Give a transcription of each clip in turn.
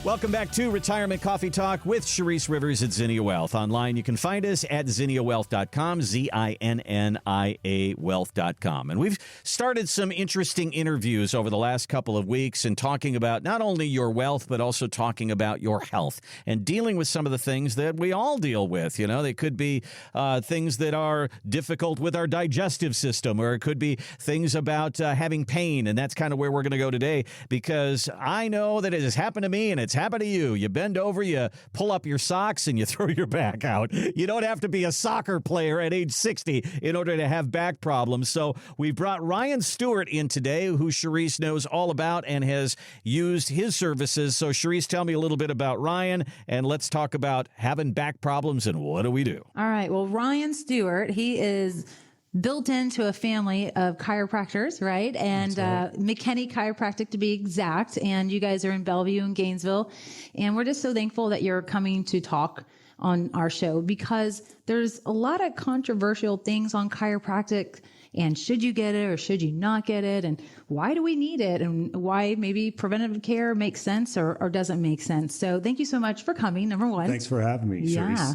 Welcome back to Retirement Coffee Talk with Sharice Rivers at Zinnia Wealth. Online, you can find us at zinniawealth.com, ZINNIA wealth.com. And we've started some interesting interviews over the last couple of weeks and talking about not only your wealth, but also talking about your health and dealing with some of the things that we all deal with. You know, they could be things that are difficult with our digestive system, or it could be things about having pain. And that's kind of where we're going to go today, because I know that it has happened to me and it's happened to you. You bend over, you pull up your socks, and you throw your back out. You don't have to be a soccer player at age 60 in order to have back problems. So we brought Ryan Stewart in today, who Sharice knows all about and has used his services. So Sharice, tell me a little bit about Ryan, and let's talk about having back problems and what do we do? All right. Well, Ryan Stewart, he is built into a family of chiropractors, right? And McKenney Chiropractic, to be exact. And you guys are in Bellevue and Gainesville. And we're just so thankful that you're coming to talk on our show, because there's a lot of controversial things on chiropractic. And should you get it or should you not get it? And why do we need it? And why maybe preventative care makes sense or doesn't make sense. So thank you so much for coming, number one. Thanks for having me, Sharice. Yeah.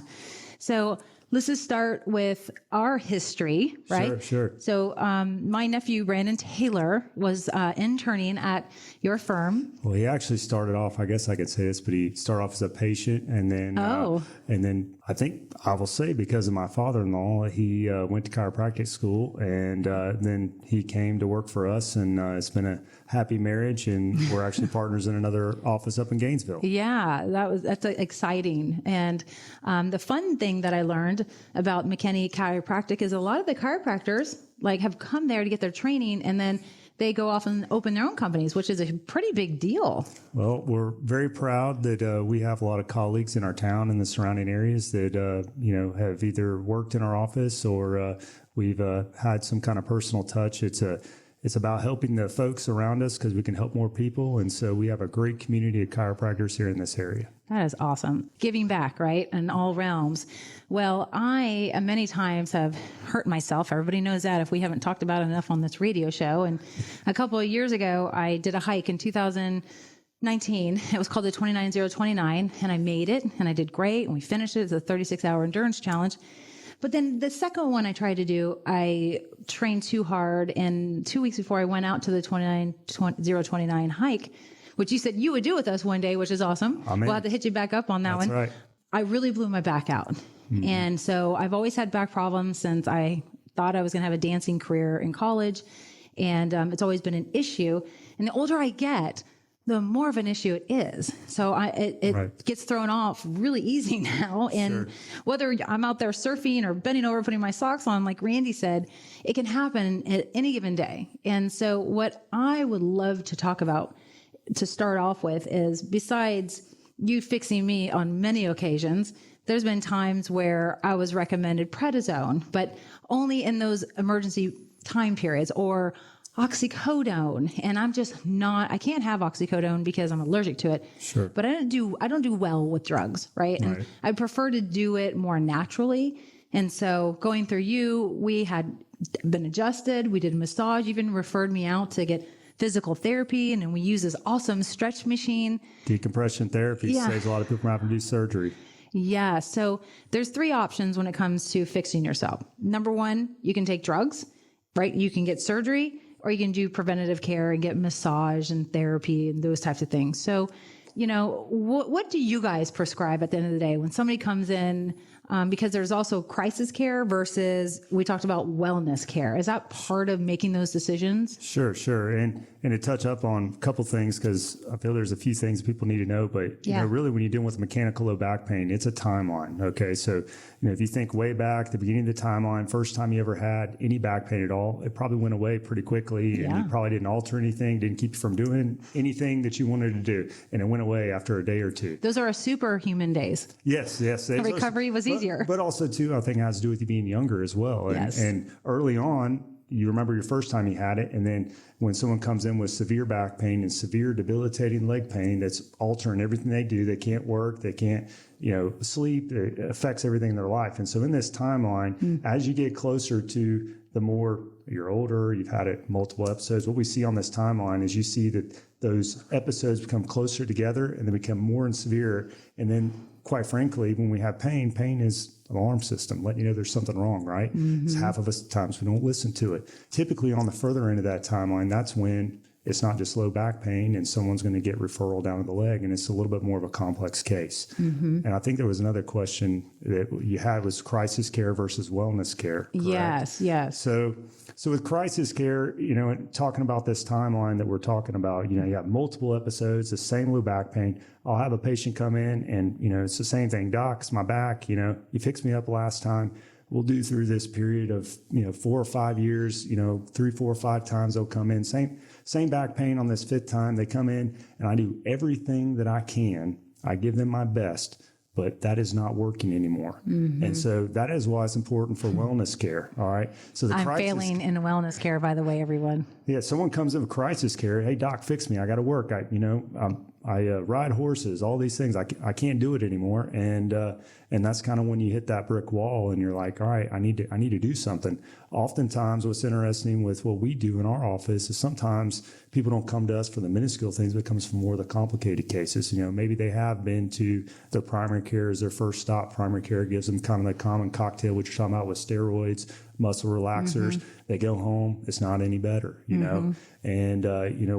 So let's just start with our history, right? Sure. So my nephew, Brandon Taylor, was interning at your firm. Well, he actually started off, I guess I could say this, but he started off as a patient, and then I think I will say, because of my father-in-law, he went to chiropractic school, and then he came to work for us, and it's been a happy marriage, and we're actually partners in another office up in Gainesville. Yeah, that's exciting. And the fun thing that I learned about McKenney Chiropractic is a lot of the chiropractors have come there to get their training, and then they go off and open their own companies, which is a pretty big deal. Well, we're very proud that we have a lot of colleagues in our town and the surrounding areas that have either worked in our office or we've had some kind of personal touch. It's about helping the folks around us, because we can help more people. And so we have a great community of chiropractors here in this area. That is awesome. Giving back, right? In all realms. Well, I many times have hurt myself. Everybody knows that if we haven't talked about it enough on this radio show. And a couple of years ago, I did a hike in 2019. It was called the 29029, and I made it, and I did great. And we finished it. It's a 36-hour endurance challenge. But then the second one I tried to do, I trained too hard. And 2 weeks before I went out to the 29029 hike, which you said you would do with us one day, which is awesome. We'll have to hit you back up on that one. That's right. I really blew my back out. Mm-hmm. And so I've always had back problems since I thought I was going to have a dancing career in college. And it's always been an issue. And the older I get, the more of an issue it is. So it gets thrown off really easy now. And whether I'm out there surfing or bending over, putting my socks on, like Randy said, it can happen at any given day. And so what I would love to talk about to start off with is, besides you fixing me on many occasions, there's been times where I was recommended prednisone, but only in those emergency time periods, or oxycodone. And I'm just not, I can't have oxycodone because I'm allergic to it. Sure. But I don't do well with drugs, right? And I prefer to do it more naturally. And so going through you, we had been adjusted. We did massage, even referred me out to get physical therapy. And then we use this awesome stretch machine. Decompression therapy saves a lot of people from having to do surgery. Yeah. So there's three options when it comes to fixing yourself. Number one, you can take drugs, right? You can get surgery, or you can do preventative care and get massage and therapy and those types of things. So, what do you guys prescribe at the end of the day when somebody comes in? Because there's also crisis care versus, we talked about wellness care. Is that part of making those decisions? Sure. And to touch up on a couple things, because I feel there's a few things people need to know, but really when you're dealing with mechanical low back pain, it's a timeline. Okay. So, if you think way back, the beginning of the timeline, first time you ever had any back pain at all, it probably went away pretty quickly, and you probably didn't alter anything, didn't keep you from doing anything that you wanted to do. And it went away after a day or two. Those are our superhuman days. Yes. The recovery was easier. But also, too, I think it has to do with you being younger as well. And early on, you remember your first time you had it. And then when someone comes in with severe back pain and severe debilitating leg pain that's altering everything they do, they can't work, they can't, sleep, it affects everything in their life. And so in this timeline, as you get closer to the more you're older, you've had it multiple episodes. What we see on this timeline is you see that those episodes become closer together and they become more and severe. And then, quite frankly, when we have pain is an alarm system letting you know there's something wrong, right? It's half of us times we don't listen to it. Typically on the further end of that timeline, that's when it's not just low back pain and someone's going to get referral down to the leg, and it's a little bit more of a complex case. And I think there was another question that you had was crisis care versus wellness care. Correct? Yes. So with crisis care, talking about this timeline that we're talking about, you have multiple episodes, the same low back pain. I'll have a patient come in and, it's the same thing. Doc, it's my back, you fixed me up last time. We'll do through this period of, 4 or 5 years, 3, 4, 5 times they'll come in. Same back pain on this 5th time. They come in and I do everything that I can. I give them my best, but that is not working anymore. And so that is why it's important for wellness care. All right. So I'm failing in wellness care, by the way, everyone. Yeah. Someone comes in with crisis care. Hey, doc, fix me. I got to work. I ride horses, all these things. I can't do it anymore. And that's kind of when you hit that brick wall and you're like, all right, I need to do something. Oftentimes what's interesting with what we do in our office is sometimes people don't come to us for the minuscule things, but it comes from more of the complicated cases. Maybe they have been to their primary care as their first stop. Primary care gives them kind of the common cocktail, which you're talking about with steroids, muscle relaxers. They go home, it's not any better, And,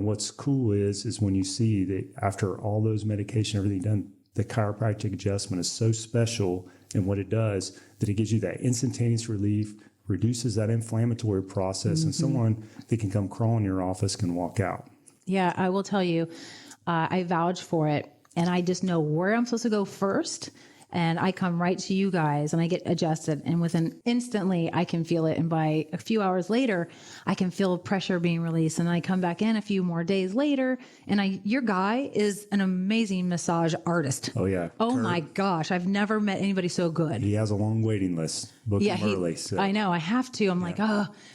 what's cool is when you see that after all those medication, everything done, the chiropractic adjustment is so special in what it does that it gives you that instantaneous relief, reduces that inflammatory process, and someone that can come crawl in your office can walk out. Yeah, I will tell you, I vouch for it, and I just know where I'm supposed to go first. And I come right to you guys and I get adjusted, and instantly I can feel it. And by a few hours later, I can feel pressure being released. And I come back in a few more days later, and your guy is an amazing massage artist. Oh yeah. Oh my gosh. I've never met anybody so good. He has a long waiting list. Book him early. So. I know I have to. I'm like,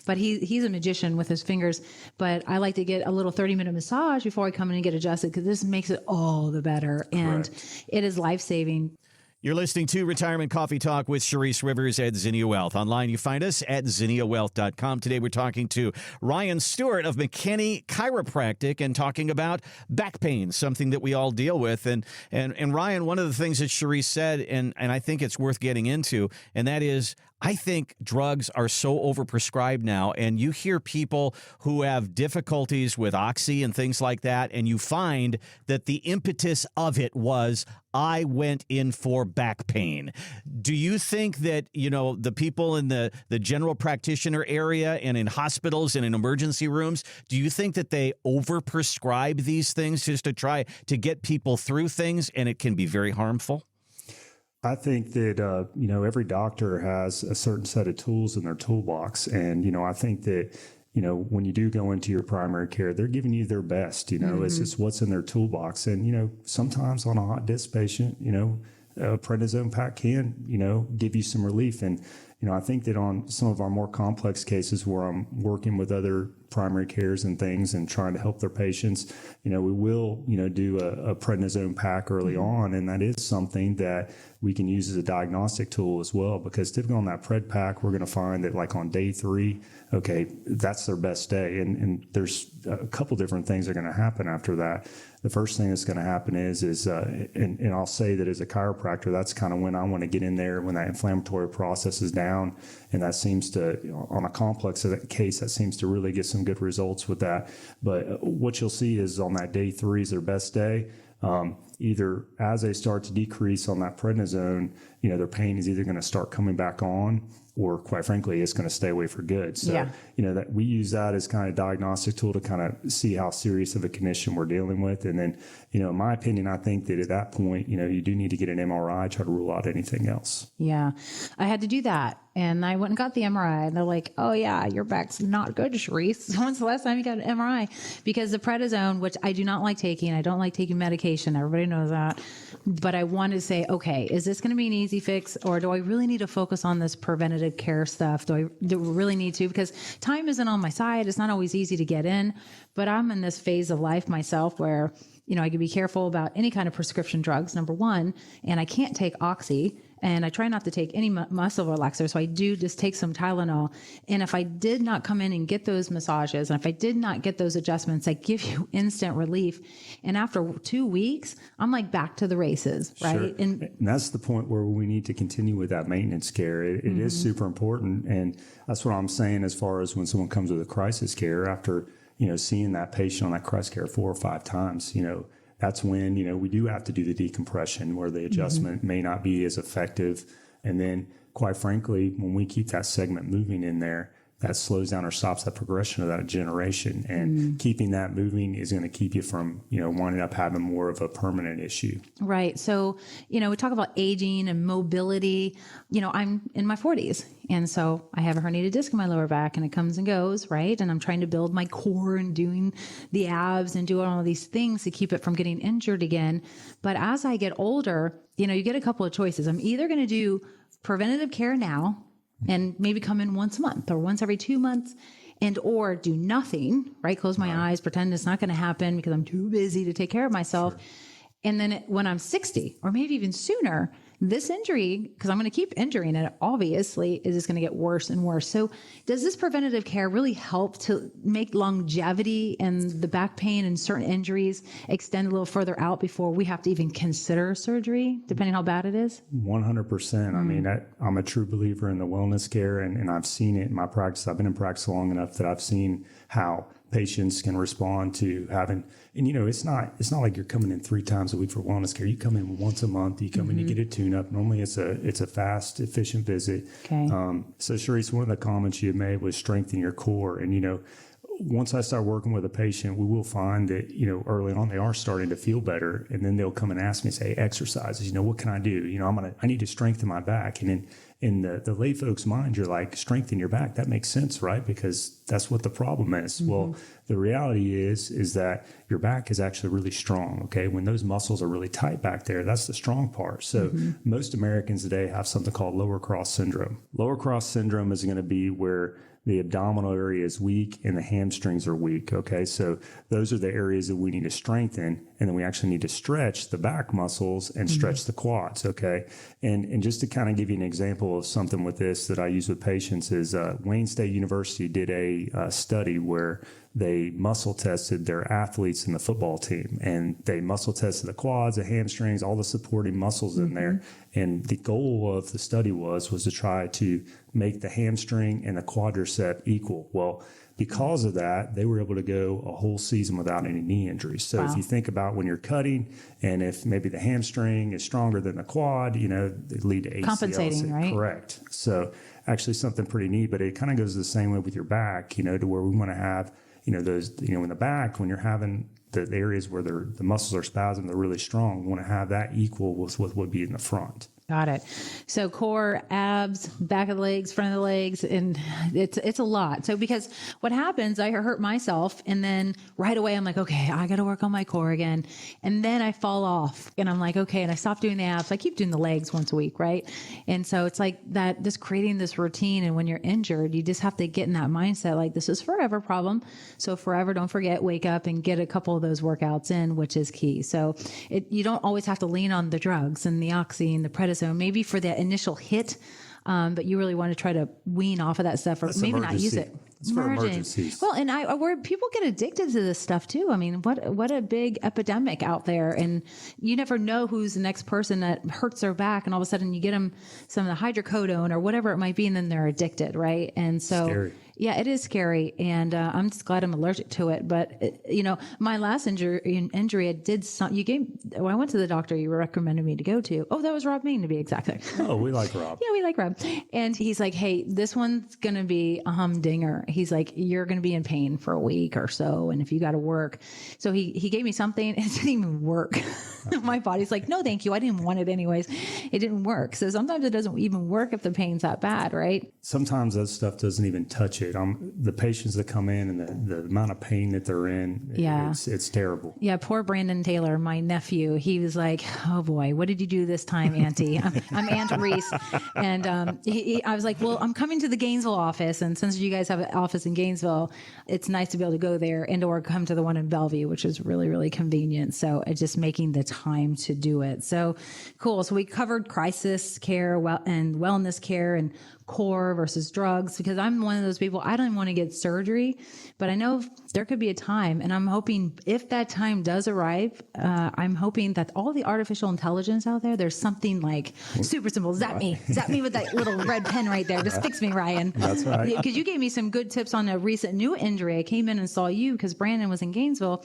but he's a magician with his fingers, but I like to get a little 30-minute massage before I come in and get adjusted, because this makes it all the better. And it is life-saving. You're listening to Retirement Coffee Talk with Charisse Rivers at Zinnia Wealth. Online, you find us at zinniawealth.com. Today, we're talking to Ryan Stewart of McKenney Chiropractic and talking about back pain, something that we all deal with. And Ryan, one of the things that Charisse said, and I think it's worth getting into, and that is, I think drugs are so overprescribed now, and you hear people who have difficulties with oxy and things like that, and you find that the impetus of it was, I went in for back pain. Do you think that, the people in the general practitioner area and in hospitals and in emergency rooms, do you think that they overprescribe these things just to try to get people through things, and it can be very harmful? I think that, every doctor has a certain set of tools in their toolbox. And, I think that, when you do go into your primary care, they're giving you their best, it's what's in their toolbox. And, sometimes on a hot disc patient, a prednisone pack can, give you some relief. And, I think that on some of our more complex cases where I'm working with other primary cares and things and trying to help their patients, we will, do a prednisone pack early on. And that is something that we can use as a diagnostic tool as well, because typically on that pred pack, we're going to find that like on day 3, okay, that's their best day. And there's a couple different things that are going to happen after that. The first thing that's going to happen is and I'll say that as a chiropractor, that's kind of when I want to get in there when that inflammatory process is down. And that seems to, on a complex case, that seems to really get some good results with that. But what you'll see is on that day 3 is their best day. Either as they start to decrease on that prednisone, their pain is either going to start coming back on, or quite frankly, it's going to stay away for good. So, that we use that as kind of diagnostic tool to kind of see how serious of a condition we're dealing with. And then, in my opinion, I think that at that point, you do need to get an MRI, try to rule out anything else. Yeah. I had to do that. And I went and got the MRI, and they're like, oh yeah, your back's not good, Charisse. When's the last time you got an MRI? Because the prednisone, which I do not like taking, I don't like taking medication. Everybody knows that. But I wanted to say, okay, is this going to be an easy fix, or do I really need to focus on this preventative care stuff? Do I really need to? Because time isn't on my side. It's not always easy to get in, but I'm in this phase of life myself where, I can be careful about any kind of prescription drugs, number one, and I can't take oxy. and I try not to take any muscle relaxer. So I do just take some Tylenol. And if I did not come in and get those massages, and if I did not get those adjustments that give you instant relief, and after 2 weeks, I'm like back to the races, right? Sure. And that's the point where we need to continue with that maintenance care. It is super important. And that's what I'm saying as far as when someone comes with a crisis care after, seeing that patient on that crisis care 4 or 5 times, that's when, we do have to do the decompression where the adjustment may not be as effective. And then quite frankly, when we keep that segment moving in there, that slows down or stops that progression of that degeneration. And keeping that moving is going to keep you from, winding up having more of a permanent issue. Right. So, we talk about aging and mobility. I'm in my 40s. And so I have a herniated disc in my lower back and it comes and goes, right? And I'm trying to build my core and doing the abs and doing all of these things to keep it from getting injured again. But as I get older, you get a couple of choices. I'm either going to do preventative care now, and maybe come in once a month or once every 2 months or do nothing, right? Close my eyes, pretend it's not going to happen because I'm too busy to take care of myself. Sure. And then when I'm 60 or maybe even sooner, this injury, because I'm going to keep injuring it, obviously, is just going to get worse and worse. So does this preventative care really help to make longevity and the back pain and certain injuries extend a little further out before we have to even consider surgery, depending how bad it is? 100%. I mean, I'm a true believer in the wellness care, and I've seen it in my practice. I've been in practice long enough that I've seen how patients can respond to having, and it's not like you're coming in 3 times a week for wellness care. You come in once a month, you come in, you get a tune-up. Normally it's a fast, efficient visit. Okay. So Charisse, one of the comments you made was strengthen your core. And, once I start working with a patient, we will find that, early on they are starting to feel better. And then they'll come and ask me, say, exercises, what can I do? I need to strengthen my back. And then in the lay folks' mind, you're like, strengthen your back. That makes sense, right? Because that's what the problem is. Well, the reality is that your back is actually really strong. Okay. When those muscles are really tight back there, that's the strong part. So most Americans today have something called lower cross syndrome. Lower cross syndrome is going to be where the abdominal area is weak and the hamstrings are weak. Okay. So those are the areas that we need to strengthen. And then we actually need to stretch the back muscles and stretch the quads. Okay. And just to kind of give you an example of something with this that I use with patients is Wayne State University did a study where they muscle tested their athletes in the football team, and they muscle tested the quads, the hamstrings, all the supporting muscles in there. And the goal of the study was to try to make the hamstring and the quadricep equal. Well, because of that, they were able to go a whole season without any knee injuries. So if you think about when you're cutting, and if maybe the hamstring is stronger than the quad, they lead to ACLs. Compensating, right? Correct. So actually something pretty neat, but it kind of goes the same way with your back, to where we want to have, those, in the back, when you're having the areas where the muscles are spasming, they're really strong. We want to have that equal with what would be in the front. Got it. So core, abs, back of the legs, front of the legs, and it's a lot. So because what happens, I hurt myself, and then right away I'm like, okay, I got to work on my core again. And then I fall off and I'm like, okay, and I stop doing the abs. I keep doing the legs once a week, right? And so it's like that, just creating this routine. And when you're injured, you just have to get in that mindset, like this is forever problem. So forever, don't forget, wake up and get a couple of those workouts in, which is key. So you don't always have to lean on the drugs and the oxy and the prednisone. Maybe for that initial hit, but you really want to try to wean off of that stuff, or That's maybe not use it. It's for emergencies. Well, and where people get addicted to this stuff too. I mean, what a big epidemic out there, and you never know who's the next person that hurts their back, and all of a sudden you get them some of the hydrocodone or whatever it might be, and then they're addicted, right? And so. Scary. Yeah, it is scary, and I'm just glad I'm allergic to it. But my last injury, I did some. I went to the doctor you recommended me to go to. Oh, that was Rob Main, to be exact. Oh, we like Rob. Yeah, we like Rob. And he's like, hey, this one's gonna be a humdinger. He's like, you're gonna be in pain for a week or so, and if you got to work, so he gave me something. It didn't even work. My body's like, no, thank you. I didn't want it anyways. It didn't work. So sometimes it doesn't even work if the pain's that bad, right? Sometimes that stuff doesn't even touch it. The patients that come in and the amount of pain that they're in, it's terrible. Yeah, poor Brandon Taylor, my nephew, he was like, oh boy, what did you do this time, Auntie? I'm Aunt Reese. And I was like, well, I'm coming to the Gainesville office. And since you guys have an office in Gainesville, it's nice to be able to go there and or come to the one in Bellevue, which is really, really convenient. So it's just making the time to do it. So cool. So we covered crisis care and wellness care and core versus drugs, because I'm one of those people, I don't want to get surgery, but I know there could be a time, and I'm hoping if that time does arrive, I'm hoping that all the artificial intelligence out there, there's something like super simple. Zap me with that little red pen right there. Just fix me, Ryan. That's right. Because you gave me some good tips on a recent new injury. I came in and saw you because Brandon was in Gainesville,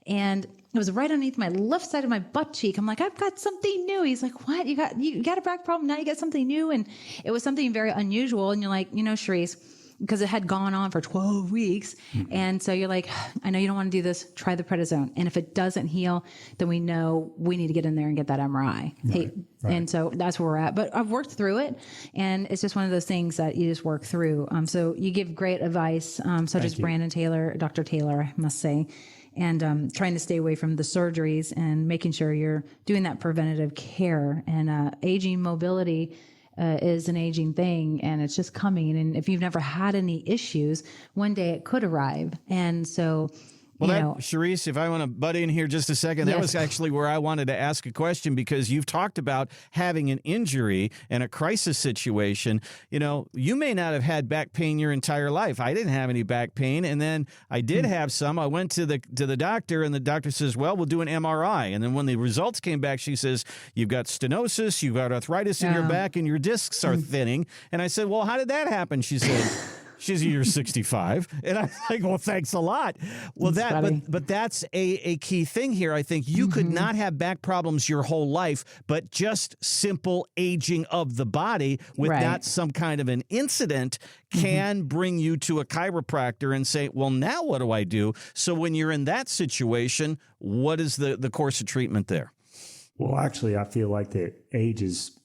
and it was right underneath my left side of my butt cheek. I'm like, I've got something new. He's like, what? You got a back problem? Now you got something new? And it was something very unusual. And you're like, Charisse, because it had gone on for 12 weeks. Mm-hmm. And so you're like, I know you don't want to do this. Try the prednisone. And if it doesn't heal, then we know we need to get in there and get that MRI. Right. And so that's where we're at. But I've worked through it. And it's just one of those things that you just work through. So you give great advice. So does Brandon Taylor, Dr. Taylor, I must say. And trying to stay away from the surgeries and making sure you're doing that preventative care. And aging mobility is an aging thing, and it's just coming. And if you've never had any issues, one day it could arrive. And so, Charisse, if I want to butt in here just a second, that was actually where I wanted to ask a question, because you've talked about having an injury and a crisis situation. You may not have had back pain your entire life. I didn't have any back pain, and then I did have some. I went to the doctor, and the doctor says, well, we'll do an MRI. And then when the results came back, she says, you've got stenosis, you've got arthritis in your back, and your discs are thinning. And I said, well, how did that happen? She said, you're 65. And I'm like, well, thanks a lot. Well, but that's a key thing here. I think you could not have back problems your whole life, but just simple aging of the body without some kind of an incident can bring you to a chiropractor and say, well, now what do I do? So when you're in that situation, what is the course of treatment there? Well, actually, I feel like that age is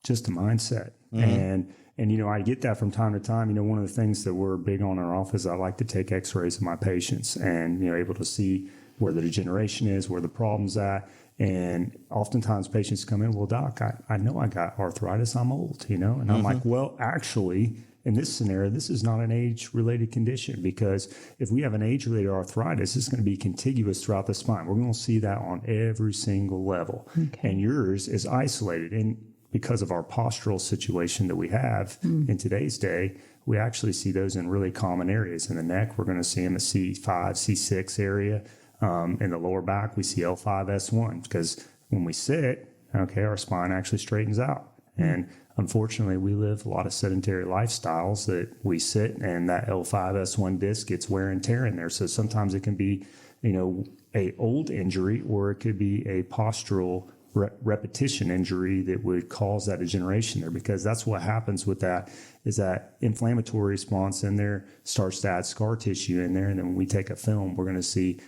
just a mindset. And I get that from time to time. One of the things that we're big on in our office, I like to take x-rays of my patients and, able to see where the degeneration is, where the problem's at. And oftentimes patients come in, well, doc, I know I got arthritis. I'm old, and I'm like, well, actually, in this scenario, this is not an age-related condition, because if we have an age-related arthritis, it's going to be contiguous throughout the spine. We're going to see that on every single level. Okay. And yours is isolated. And because of our postural situation that we have in today's day, we actually see those in really common areas. In the neck, we're going to see them at C5, C6 area. In the lower back, we see L5, S1, because when we sit, our spine actually straightens out. And unfortunately, we live a lot of sedentary lifestyles that we sit, and that L5, S1 disc gets wear and tear in there. So sometimes it can be, a old injury, or it could be a postural repetition injury that would cause that degeneration there, because that's what happens with that, is that inflammatory response in there starts to add scar tissue in there. And then when we take a film, we're going to see,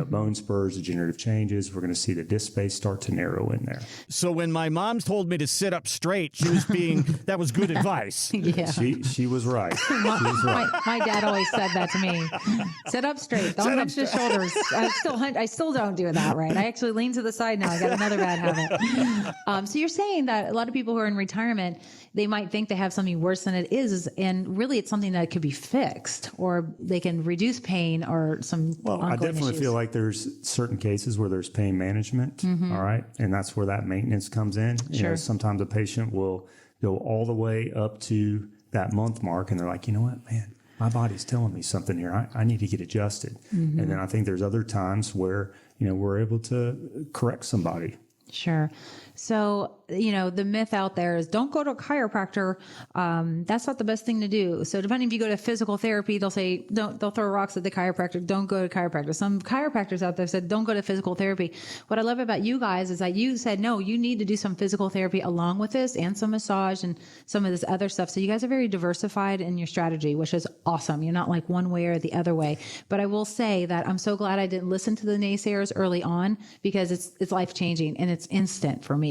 bone spurs, degenerative changes. We're going to see the disc space start to narrow in there. So when my mom told me to sit up straight, she was that was good advice. Yeah. She was right. My dad always said that to me. Sit up straight. Don't hunch the shoulders. I still don't do that right. I actually lean to the side now. I got another bad habit. So you're saying that a lot of people who are in retirement, they might think they have something worse than it is, and really it's something that could be fixed, or they can reduce pain or some I definitely feel like there's certain cases where there's pain management, all right? And that's where that maintenance comes in. Sure. Sometimes a patient will go all the way up to that month mark, and they're like, you know what, man, my body's telling me something here. I need to get adjusted. And then I think there's other times where, we're able to correct somebody. Sure. So, the myth out there is don't go to a chiropractor. That's not the best thing to do. So depending if you go to physical therapy, they'll say, they'll throw rocks at the chiropractor. Don't go to chiropractor. Some chiropractors out there said, don't go to physical therapy. What I love about you guys is that you said, no, you need to do some physical therapy along with this, and some massage and some of this other stuff. So you guys are very diversified in your strategy, which is awesome. You're not like one way or the other way. But I will say that I'm so glad I didn't listen to the naysayers early on, because it's life changing and it's instant for me.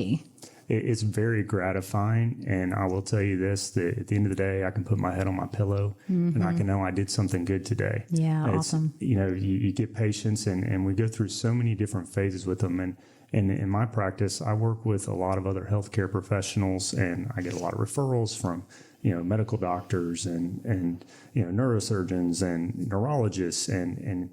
It's very gratifying. And I will tell you this, that at the end of the day, I can put my head on my pillow and I can know I did something good today. Yeah, awesome. You get patients, and we go through so many different phases with them. And in my practice, I work with a lot of other healthcare professionals, and I get a lot of referrals from, medical doctors and neurosurgeons and neurologists. And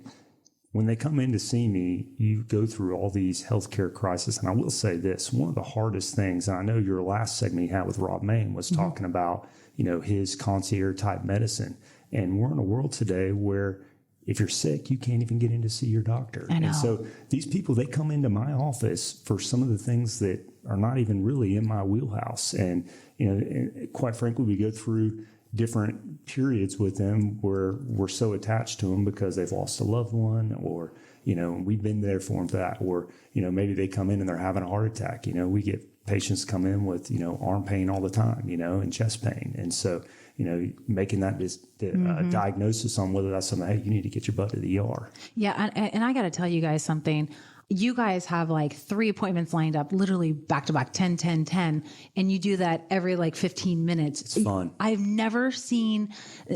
when they come in to see me, you go through all these healthcare crises. And I will say this, one of the hardest things, and I know your last segment you had with Rob Main was talking about, his concierge type medicine. And we're in a world today where if you're sick, you can't even get in to see your doctor. I know. And so these people, they come into my office for some of the things that are not even really in my wheelhouse. And, and quite frankly, we go through different periods with them where we're so attached to them because they've lost a loved one, or, we've been there for them for that, or, maybe they come in and they're having a heart attack. We get patients come in with, arm pain all the time, and chest pain. And so, making that diagnosis on whether that's something, hey, you need to get your butt to the ER. Yeah. And I got to tell you guys something. You guys have like 3 appointments lined up, literally back to back, 10, 10, 10. And you do that every like 15 minutes. It's fun. I've never seen,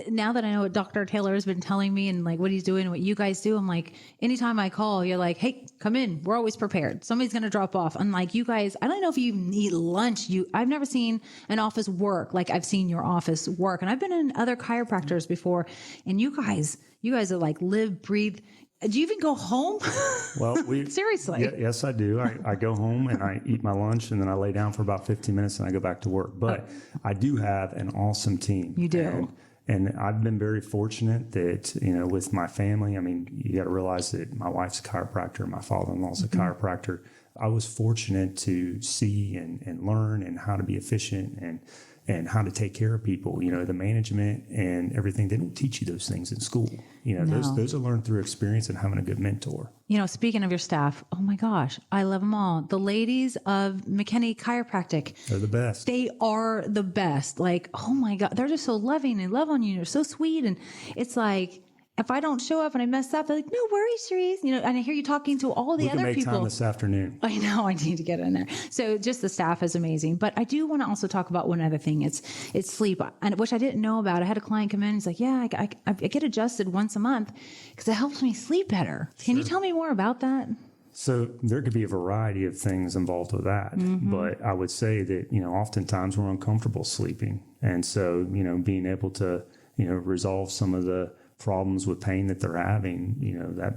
now that I know what Dr. Taylor has been telling me and like what he's doing and what you guys do, I'm like, anytime I call, you're like, hey, come in. We're always prepared. Somebody's going to drop off. Unlike you guys, I don't know if you even eat lunch. I've never seen an office work like I've seen your office work. And I've been in other chiropractors before. And you guys are like live, breathe. Do you even go home? Well, seriously. Yes, I do. I go home and I eat my lunch and then I lay down for about 15 minutes and I go back to work. But I do have an awesome team. You do. And I've been very fortunate that, with my family, I mean, you got to realize that my wife's a chiropractor, my father-in-law's a chiropractor. I was fortunate to see and learn and how to be efficient and how to take care of people, the management and everything. They don't teach you those things in school. No. Those are learned through experience and having a good mentor. Speaking of your staff, oh my gosh, I love them all. The ladies of McKenney Chiropractic. They're the best. They are the best. Like, oh my God, they're just so loving and love on you. They're so sweet. And it's like, if I don't show up and I mess up, they're like, no worries, Therese. And I hear you talking to all the other people. We can make time this afternoon. I know, I need to get in there. So just the staff is amazing. But I do want to also talk about one other thing. It's sleep, which I didn't know about. I had a client come in and he's like, yeah, I get adjusted once a month because it helps me sleep better. Can you tell me more about that? So there could be a variety of things involved with that. But I would say that, oftentimes we're uncomfortable sleeping. And so, being able to, resolve some of the problems with pain that they're having,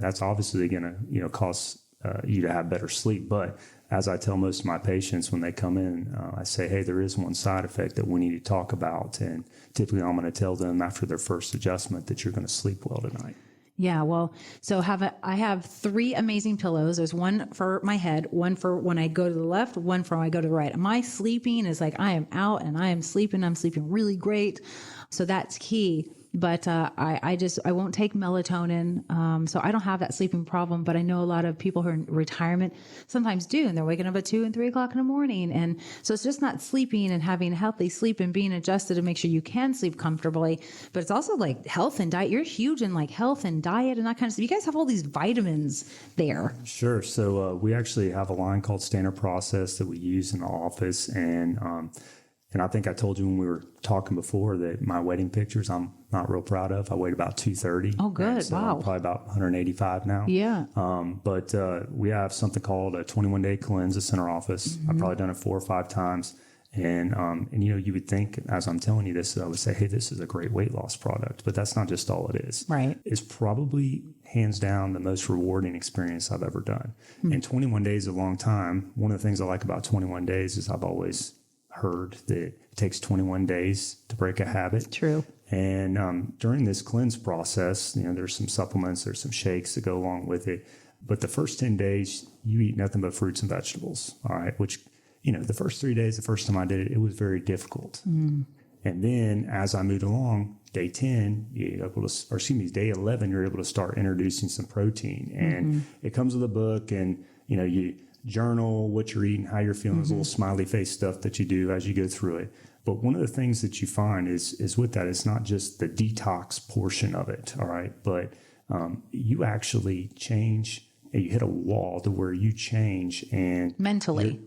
that's obviously going to, cause you to have better sleep. But as I tell most of my patients when they come in, I say, hey, there is one side effect that we need to talk about. And typically I'm going to tell them after their first adjustment that you're going to sleep well tonight. Yeah, well, so I have 3 amazing pillows. There's one for my head, one for when I go to the left, one for when I go to the right. My sleeping is like I am out and I am sleeping. I'm sleeping really great. So that's key. But I won't take melatonin. So I don't have that sleeping problem. But I know a lot of people who are in retirement sometimes do. And they're waking up at 2 and 3 o'clock in the morning. And so it's just not sleeping and having healthy sleep and being adjusted to make sure you can sleep comfortably. But it's also like health and diet. You're huge in like health and diet and that kind of stuff. You guys have all these vitamins there. Sure. So we actually have a line called Standard Process that we use in the office. And I think I told you when we were talking before that my wedding pictures I'm not real proud of. I weighed about 230. Oh, good. So wow. I'm probably about 185 now. Yeah. But we have something called a 21-day cleanse that's in our office. I've probably done it 4 or 5 times. And you would think, as I'm telling you this, I would say, hey, this is a great weight loss product. But that's not just all it is. Right. It's probably hands down the most rewarding experience I've ever done. And 21 days is a long time. One of the things I like about 21 days is I've always heard that it takes 21 days to break a habit. True. And during this cleanse process, there's some supplements, there's some shakes that go along with it. But the first 10 days, you eat nothing but fruits and vegetables. All right. Which, the first 3 days, the first time I did it, it was very difficult. And then as I moved along, day 10, day 11, you're able to start introducing some protein. And it comes with a book and, you journal what you're eating, how you're feeling, those little smiley face stuff that you do as you go through it. But one of the things that you find is with that, it's not just the detox portion of it, all right? But you actually change, you hit a wall to where you change and mentally,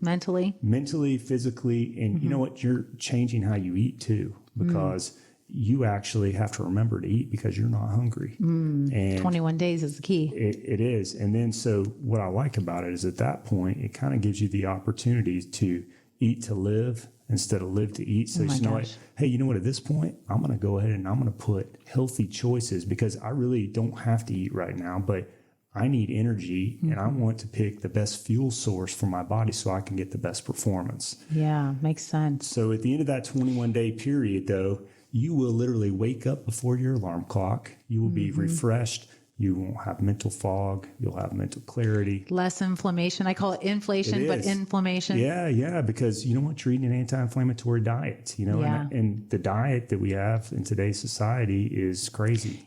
physically, and you know what? You're changing how you eat too, because you actually have to remember to eat because you're not hungry. And 21 days is the key. It is. And then, so what I like about it is at that point, it kind of gives you the opportunity to eat to live instead of live to eat. So you know what? Hey, you know what? At this point, I'm going to go ahead and I'm going to put healthy choices because I really don't have to eat right now, but I need energy and I want to pick the best fuel source for my body so I can get the best performance. Yeah, makes sense. So at the end of that 21-day period, though, you will literally wake up before your alarm clock. You will be refreshed. You won't have mental fog. You'll have mental clarity. Less inflammation. I call it inflation, but inflammation. Yeah, because you know what? You're eating an anti-inflammatory diet, and the diet that we have in today's society is crazy.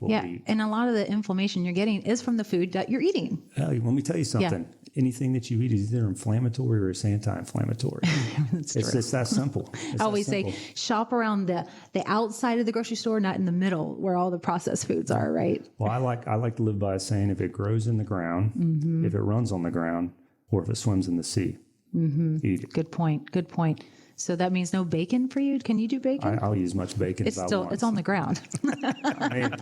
And a lot of the inflammation you're getting is from the food that you're eating. Let me tell you something. Yeah. Anything that you eat is either inflammatory or it's anti-inflammatory. It's just that simple. I always say shop around the outside of the grocery store, not in the middle where all the processed foods are, right? Well, I like to live by a saying, if it grows in the ground, if it runs on the ground, or if it swims in the sea, eat it. Good point. So that means no bacon for you? Can you do bacon? I'll use as much bacon as I want. It's on the ground. hey,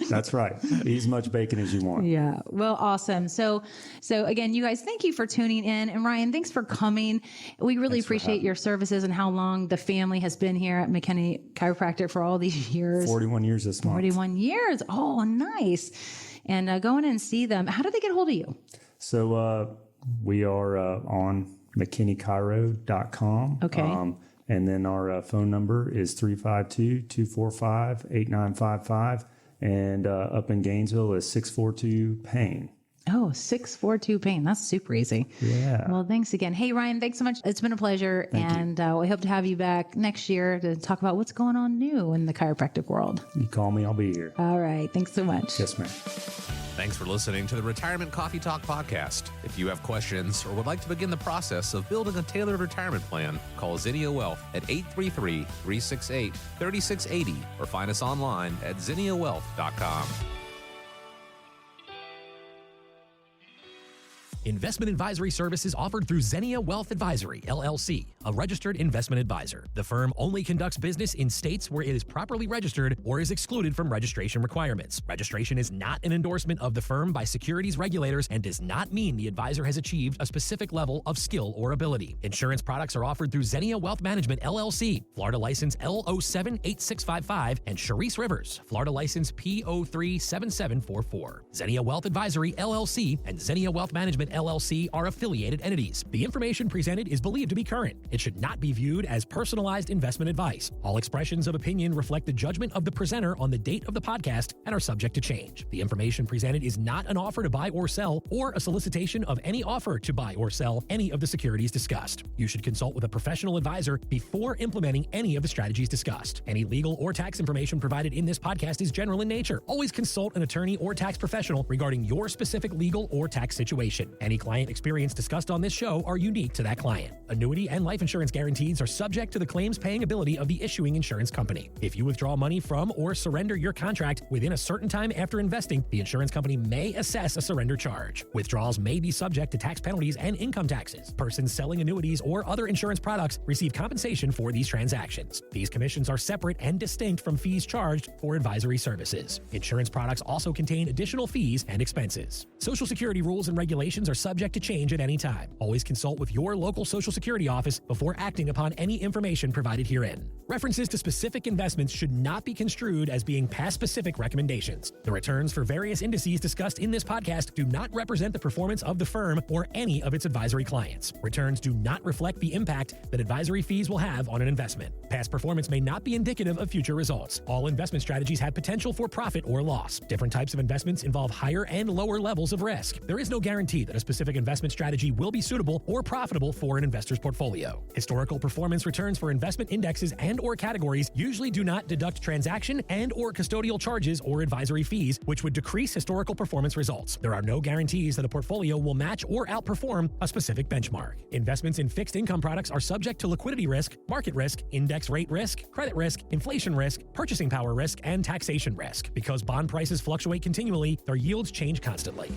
that's right. Eat as much bacon as you want. Yeah. Well, awesome. So again, you guys, thank you for tuning in. And Ryan, thanks for coming. We really appreciate your services and how long the family has been here at McKenney Chiropractic for all these years. 41 years this month. 41 years. Oh, nice. And go in and see them. How do they get a hold of you? So we are on McKenneyChiro.com. Okay. And then our phone number is 352-245-8955. And up in Gainesville is 642-PAIN. Oh, 642-PAIN. That's super easy. Yeah. Well, thanks again. Hey, Ryan, thanks so much. It's been a pleasure. Thank you. We hope to have you back next year to talk about what's going on new in the chiropractic world. You call me, I'll be here. All right. Thanks so much. Yes, ma'am. Thanks for listening to the Retirement Coffee Talk podcast. If you have questions or would like to begin the process of building a tailored retirement plan, call Zinnia Wealth at 833-368-3680 or find us online at zinniawealth.com. Investment advisory services offered through Zinnia Wealth Advisory, LLC, a registered investment advisor. The firm only conducts business in states where it is properly registered or is excluded from registration requirements. Registration is not an endorsement of the firm by securities regulators and does not mean the advisor has achieved a specific level of skill or ability. Insurance products are offered through Zinnia Wealth Management, LLC, Florida license L078655, and Charisse Rivers, Florida license P037744. Zinnia Wealth Advisory, LLC, and Zinnia Wealth Management, LLC are affiliated entities. The information presented is believed to be current. It should not be viewed as personalized investment advice. All expressions of opinion reflect the judgment of the presenter on the date of the podcast and are subject to change. The information presented is not an offer to buy or sell or a solicitation of any offer to buy or sell any of the securities discussed. You should consult with a professional advisor before implementing any of the strategies discussed. Any legal or tax information provided in this podcast is general in nature. Always consult an attorney or tax professional regarding your specific legal or tax situation. Any client experience discussed on this show are unique to that client. Annuity and life insurance guarantees are subject to the claims paying ability of the issuing insurance company. If you withdraw money from or surrender your contract within a certain time after investing, the insurance company may assess a surrender charge. Withdrawals may be subject to tax penalties and income taxes. Persons selling annuities or other insurance products receive compensation for these transactions. These commissions are separate and distinct from fees charged for advisory services. Insurance products also contain additional fees and expenses. Social Security rules and regulations are subject to change at any time. Always consult with your local Social Security office before acting upon any information provided herein. References to specific investments should not be construed as being past specific recommendations. The returns for various indices discussed in this podcast do not represent the performance of the firm or any of its advisory clients. Returns do not reflect the impact that advisory fees will have on an investment. Past performance may not be indicative of future results. All investment strategies have potential for profit or loss. Different types of investments involve higher and lower levels of risk. There is no guarantee that a specific investment strategy will be suitable or profitable for an investor's portfolio. Historical performance returns for investment indexes and or categories usually do not deduct transaction and or custodial charges or advisory fees, which would decrease historical performance results. There are no guarantees that a portfolio will match or outperform a specific benchmark. Investments in fixed income products are subject to liquidity risk, market risk, index rate risk, credit risk, inflation risk, purchasing power risk, and taxation risk. Because bond prices fluctuate continually, their yields change constantly.